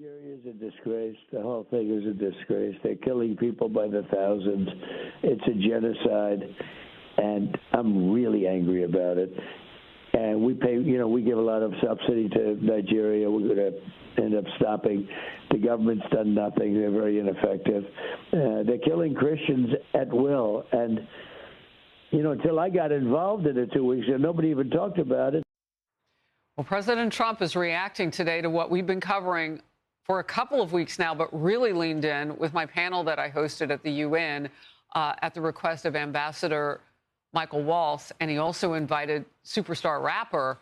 Nigeria is a disgrace. The whole thing is a disgrace. They're killing people by the thousands. It's a genocide, and I'm really angry about it. And we pay, we give a lot of subsidy to Nigeria. We're going to end up stopping. The government's done nothing. They're very ineffective. They're killing Christians at will. And, until I got involved in it 2 weeks ago, nobody even talked about it. Well, President Trump is reacting today to what we've been covering for a couple of weeks now, but really leaned in with my panel that I hosted at the UN at the request of Ambassador Michael Waltz. And he also invited superstar rapper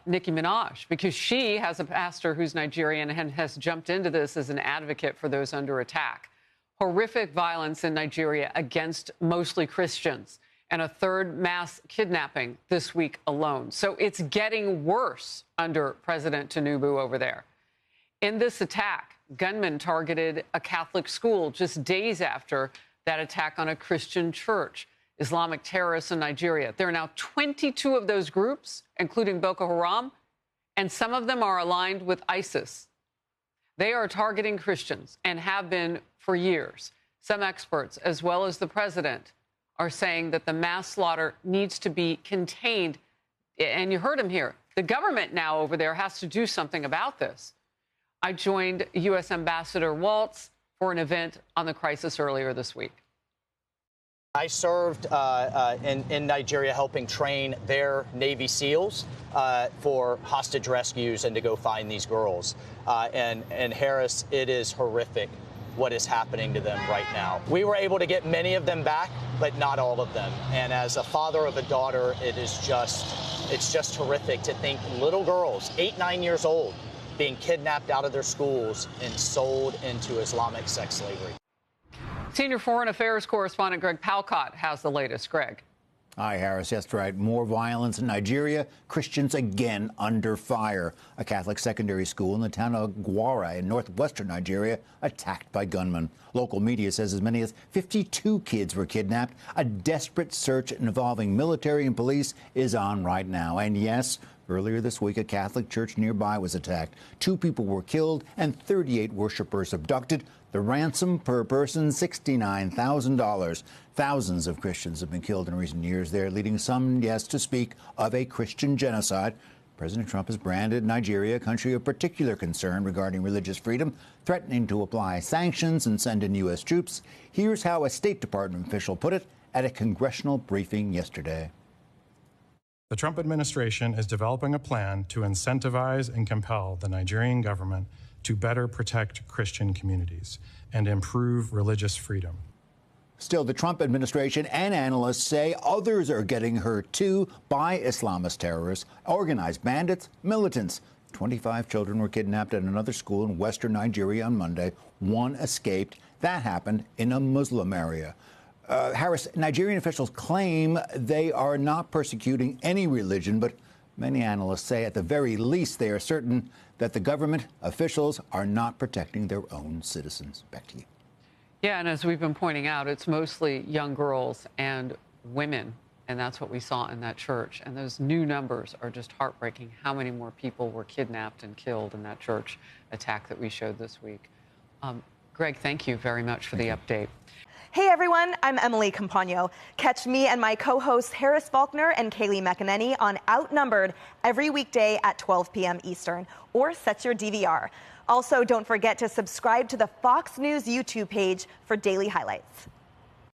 Nicki Minaj, because she has a pastor who's Nigerian and has jumped into this as an advocate for those under attack. Horrific violence in Nigeria against mostly Christians, and a third mass kidnapping this week alone. So it's getting worse under President Tinubu over there. In this attack, gunmen targeted a Catholic school just days after that attack on a Christian church. Islamic terrorists in Nigeria. There are now 22 of those groups, including Boko Haram, and some of them are aligned with ISIS. They are targeting Christians and have been for years. Some experts, as well as the president, are saying that the mass slaughter needs to be contained. And you heard him here. The government now over there has to do something about this. I joined U.S. Ambassador Waltz for an event on the crisis earlier this week. I served in Nigeria helping train their Navy SEALs for hostage rescues and to go find these girls. And Harris, it is horrific what is happening to them right now. We were able to get many of them back, but not all of them. And as a father of a daughter, it's just horrific to think little girls, 8, 9 years old, being kidnapped out of their schools and sold into Islamic sex slavery. Senior Foreign Affairs correspondent Greg Palcott has the latest. Greg. Hi, Harris. That's right. More violence in Nigeria. Christians again under fire. A Catholic secondary school in the town of Gwara in northwestern Nigeria attacked by gunmen. Local media says as many as 52 kids were kidnapped. A desperate search involving military and police is on right now. And yes, earlier this week, a Catholic church nearby was attacked. 2 people were killed and 38 worshipers abducted. The ransom per person, $69,000. Thousands of Christians have been killed in recent years there, leading some, yes, to speak of a Christian genocide. President Trump has branded Nigeria a country of particular concern regarding religious freedom, threatening to apply sanctions and send in U.S. troops. Here's how a State Department official put it at a congressional briefing yesterday. The Trump administration is developing a plan to incentivize and compel the Nigerian government to better protect Christian communities and improve religious freedom. Still, the Trump administration and analysts say others are getting hurt, too, by Islamist terrorists, organized bandits, militants. 25 children were kidnapped at another school in western Nigeria on Monday. 1 escaped. That happened in a Muslim area. Harris, Nigerian officials claim they are not persecuting any religion, but many analysts say at the very least they are certain that the government officials are not protecting their own citizens. Back to you. Yeah, and as we've been pointing out, it's mostly young girls and women, and that's what we saw in that church. And those new numbers are just heartbreaking, how many more people were kidnapped and killed in that church attack that we showed this week. Greg, thank you very much for the update. Hey everyone, I'm Emily Campagno. Catch me and my co-hosts Harris Faulkner and Kaylee McEnany on Outnumbered every weekday at 12 p.m. Eastern, or set your DVR. Also, don't forget to subscribe to the Fox News YouTube page for daily highlights.